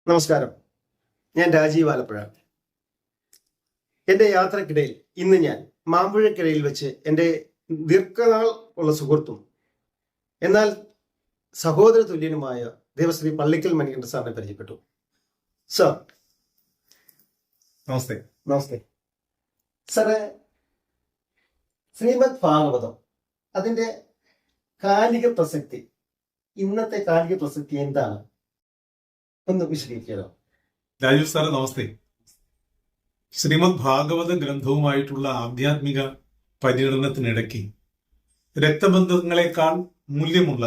നമസ്കാരം. ഞാൻ രാജീവ് ആലപ്പുഴ. എൻ്റെ യാത്രക്കിടയിൽ ഇന്ന് ഞാൻ മാമ്പുഴക്കരയിൽ വെച്ച് എൻ്റെ ദീർഘനാൾ ഉള്ള സുഹൃത്തും എന്നാൽ സഹോദര തുല്യനുമായ ദേവശ്രീ പള്ളിക്കൽ മണികണ്ഠൻ സാറിനെ പരിചയപ്പെട്ടു. സർ, നമസ്തേ. നമസ്തേ സാറേ. ശ്രീമദ് ഭാഗവതം അതിൻ്റെ കാലിക പ്രസക്തി, ഇന്നത്തെ കാലിക പ്രസക്തി എന്താണ് ഒന്ന് വിശദീകരിക്കാമോ? രാജീവ് സാറ് നമസ്തേ. ശ്രീമദ് ഭാഗവത ഗ്രന്ഥവുമായിട്ടുള്ള ആധ്യാത്മിക പര്യടനത്തിനിടയ്ക്ക് രക്തബന്ധങ്ങളെക്കാൾ മൂല്യമുള്ള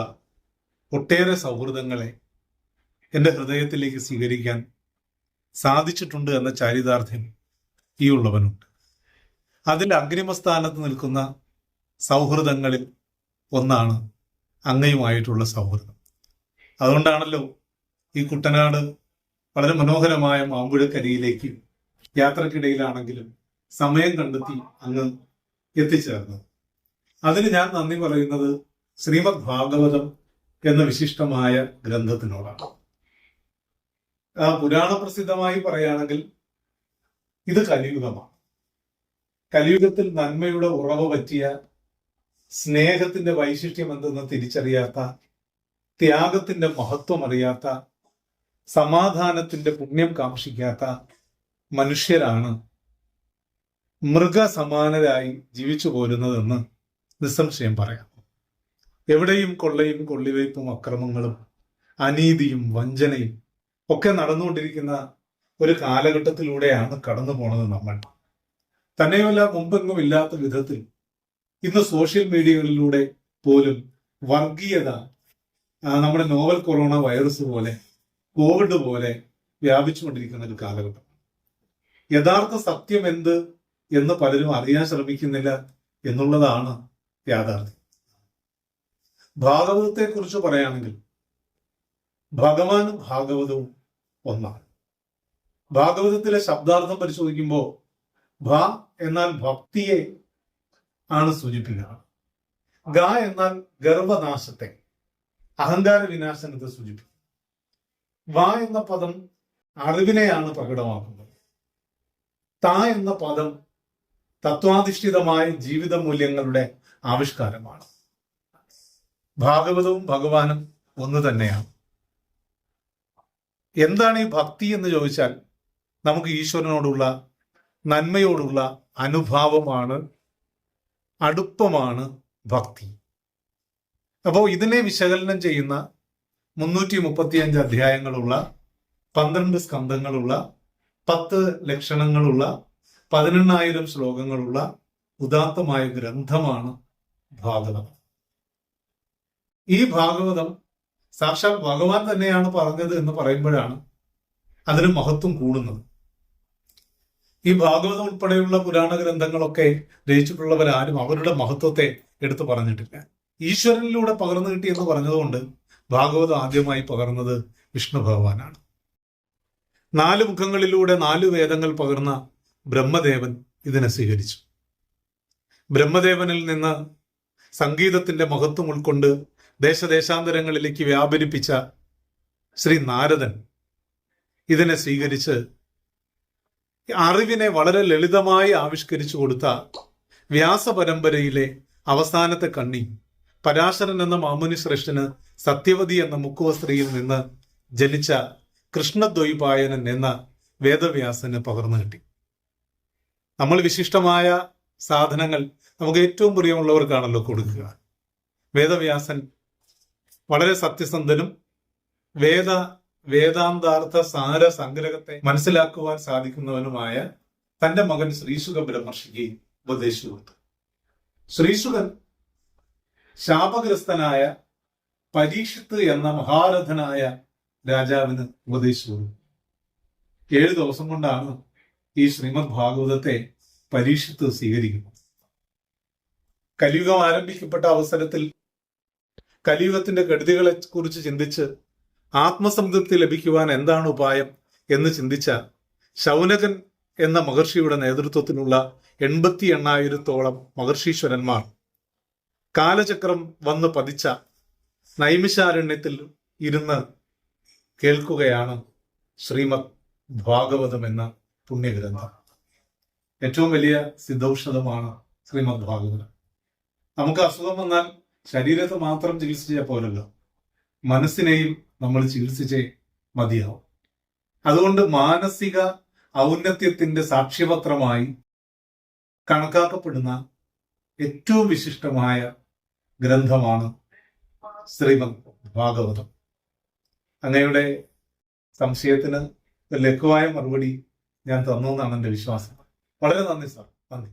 ഒട്ടേറെ സൗഹൃദങ്ങളെ എൻ്റെ ഹൃദയത്തിലേക്ക് സ്വീകരിക്കാൻ സാധിച്ചിട്ടുണ്ട് എന്ന ചാരിതാർത്ഥ്യം ഈ ഉള്ളവനുണ്ട്. അതിൽ അഗ്രിമസ്ഥാനത്ത് നിൽക്കുന്ന സൗഹൃദങ്ങളിൽ ഒന്നാണ് അങ്ങയുമായിട്ടുള്ള സൗഹൃദം. അതുകൊണ്ടാണല്ലോ ഈ കുട്ടനാട് വളരെ മനോഹരമായ മാമ്പുഴക്കരിയിലേക്ക് യാത്രക്കിടയിലാണെങ്കിലും സമയം കണ്ടെത്തി അങ്ങ് എത്തിച്ചേർന്നത്. അതിന് ഞാൻ നന്ദി പറയുന്നത് ശ്രീമദ് ഭാഗവതം എന്ന വിശിഷ്ടമായ ഗ്രന്ഥത്തിനോടാണ്. പുരാണ പ്രസിദ്ധമായി പറയുകയാണെങ്കിൽ ഇത് കലിയുഗമാണ്. കലിയുഗത്തിൽ നന്മയുടെ ഉറവ പറ്റിയ, സ്നേഹത്തിന്റെ വൈശിഷ്ട്യം എന്തെന്ന് തിരിച്ചറിയാത്ത, ത്യാഗത്തിന്റെ മഹത്വം അറിയാത്ത, സമാധാനത്തിന്റെ പുണ്യം കാക്ഷിക്കാത്ത മനുഷ്യരാണ് മൃഗസമാനരായി ജീവിച്ചു പോരുന്നതെന്ന് നിസ്സംശയം പറയാം. എവിടെയും കൊള്ളയും കൊള്ളിവയ്പും അക്രമങ്ങളും അനീതിയും വഞ്ചനയും ഒക്കെ നടന്നുകൊണ്ടിരിക്കുന്ന ഒരു കാലഘട്ടത്തിലൂടെയാണ് കടന്നു പോണത് നമ്മൾ. തന്നെയുമല്ല, മുമ്പെങ്ങും ഇല്ലാത്ത വിധത്തിൽ ഇന്ന് സോഷ്യൽ മീഡിയകളിലൂടെ പോലും വർഗീയത നമ്മുടെ നോവൽ കൊറോണ വൈറസ് പോലെ, കോവിഡ് പോലെ വ്യാപിച്ചുകൊണ്ടിരിക്കുന്ന ഒരു കാലഘട്ടം. യഥാർത്ഥ സത്യം എന്ത് എന്ന് പലരും അറിയാൻ ശ്രമിക്കുന്നില്ല എന്നുള്ളതാണ് യാഥാർത്ഥ്യം. ഭാഗവതത്തെ കുറിച്ച് പറയുകയാണെങ്കിൽ ഭഗവാനും ഭാഗവതവും ഒന്നാണ്. ഭാഗവതത്തിലെ ശബ്ദാർത്ഥം പരിശോധിക്കുമ്പോൾ ഭ എന്നാൽ ഭക്തിയെ ആണ് സൂചിപ്പിക്കുക. ഗ എന്നാൽ ഗർവനാശത്തെ, അഹങ്കാര വിനാശനത്തെ സൂചിപ്പിക്കും. വ എന്ന പദം അറിവിനെയാണ് പ്രകടമാക്കുന്നത്. ത എന്ന പദം തത്വാധിഷ്ഠിതമായ ജീവിത മൂല്യങ്ങളുടെ ആവിഷ്കാരമാണ്. ഭാഗവതവും ഭഗവാനും ഒന്ന് തന്നെയാണ്. എന്താണ് ഈ ഭക്തി എന്ന് ചോദിച്ചാൽ നമുക്ക് ഈശ്വരനോടുള്ള നന്മയോടുള്ള അനുഭാവമാണ്, അടുപ്പമാണ് ഭക്തി. അപ്പോൾ ഇതിനെ വിശകലനം ചെയ്യുന്ന 335 അധ്യായങ്ങളുള്ള, 12 സ്കന്ധങ്ങളുള്ള, 10 ലക്ഷണങ്ങളുള്ള, 18,000 ശ്ലോകങ്ങളുള്ള ഉദാത്തമായ ഗ്രന്ഥമാണ് ഭാഗവതം. ഈ ഭാഗവതം സാക്ഷാൽ ഭഗവാൻ തന്നെയാണ് പറഞ്ഞത് എന്ന് പറയുമ്പോഴാണ് അതിന് മഹത്വം കൂടുന്നത്. ഈ ഭാഗവതം ഉൾപ്പെടെയുള്ള പുരാണ ഗ്രന്ഥങ്ങളൊക്കെ രചിച്ചിട്ടുള്ളവരാരും അവരുടെ മഹത്വത്തെ എടുത്തു പറഞ്ഞിട്ടില്ല. ഈശ്വരനിലൂടെ പകർന്നു കിട്ടി എന്ന് പറഞ്ഞതുകൊണ്ട് ഭാഗവതം ആദ്യമായി പകർന്നത് വിഷ്ണു ഭഗവാനാണ്. 4 മുഖങ്ങളിലൂടെ 4 വേദങ്ങൾ പകർന്ന ബ്രഹ്മദേവൻ ഇതിനെ സ്വീകരിച്ചു. ബ്രഹ്മദേവനിൽ നിന്ന് സംഗീതത്തിന്റെ മഹത്വം ഉൾക്കൊണ്ട് ദേശദേശാന്തരങ്ങളിലേക്ക് വ്യാപരിപ്പിച്ച ശ്രീ നാരദൻ ഇതിനെ സ്വീകരിച്ച് അറിവിനെ വളരെ ലളിതമായി ആവിഷ്കരിച്ചു കൊടുത്ത വ്യാസപരമ്പരയിലെ അവസാനത്തെ കണ്ണി പരാശരൻ എന്ന മാമുനി ശ്രേഷ്ഠന് സത്യവതി എന്ന മുക്കുവ സ്ത്രീയിൽ നിന്ന് ജനിച്ച കൃഷ്ണദ്വൈപായനൻ എന്ന വേദവ്യാസന് പകർന്നു കിട്ടി. നമ്മൾ വിശിഷ്ടമായ സാധനങ്ങൾ നമുക്ക് ഏറ്റവും പ്രിയമുള്ളവർക്കാണല്ലോ കൊടുക്കുക. വേദവ്യാസൻ വളരെ സത്യസന്ധനും വേദാന്താർത്ഥ സാര സംഗ്രഹത്തെ മനസ്സിലാക്കുവാൻ സാധിക്കുന്നവനുമായ തന്റെ മകൻ ശ്രീശുക ബ്രഹ്മർഷിക്ക് ഉപദേശിച്ചു കൊടുത്തു. ശ്രീശുകൻ ശാപഗ്രസ്തനായ പരീക്ഷിത്ത് എന്ന മഹാരഥനായ രാജാവിന് ഉപദേശിച്ചു കൊടുത്തു. 7 ദിവസം കൊണ്ടാണ് ഈ ശ്രീമദ് ഭാഗവതത്തെ പരീക്ഷിത്ത് സ്വീകരിക്കുന്നത്. കലിയുഗം ആരംഭിക്കപ്പെട്ട അവസരത്തിൽ കലിയുഗത്തിന്റെ കെടുതികളെ കുറിച്ച് ചിന്തിച്ച് ആത്മസംതൃപ്തി ലഭിക്കുവാൻ എന്താണ് ഉപായം എന്ന് ചിന്തിച്ച ശൗനകൻ എന്ന മഹർഷിയുടെ നേതൃത്വത്തിലുള്ള 88,000-ഓളം മഹർഷീശ്വരന്മാർ കാലചക്രം വന്ന് പതിച്ച നൈമിഷാരണ്യത്തിൽ ഇരുന്ന് കേൾക്കുകയാണ് ശ്രീമദ് ഭാഗവതം എന്ന പുണ്യഗ്രന്ഥം. ഏറ്റവും വലിയ സിദ്ധൌഷധമാണ് ശ്രീമദ് ഭാഗവതം. നമുക്ക് അസുഖം വന്നാൽ ശരീരത്തെ മാത്രം ചികിത്സിച്ചാൽ പോരല്ലോ, മനസ്സിനെയും നമ്മൾ ചികിത്സിച്ചേ മതിയാവും. അതുകൊണ്ട് മാനസിക ഔന്നത്യത്തിന്റെ സാക്ഷ്യപത്രമായി കണക്കാക്കപ്പെടുന്ന ഏറ്റവും വിശിഷ്ടമായ ഗ്രന്ഥമാണ് ശ്രീമദ് ഭാഗവതം. അങ്ങയുടെ സംശയത്തിന് ലഘുവായ മറുപടി ഞാൻ തന്നു എന്നാണ് എൻ്റെ വിശ്വാസം. വളരെ നന്ദി സാർ, നന്ദി.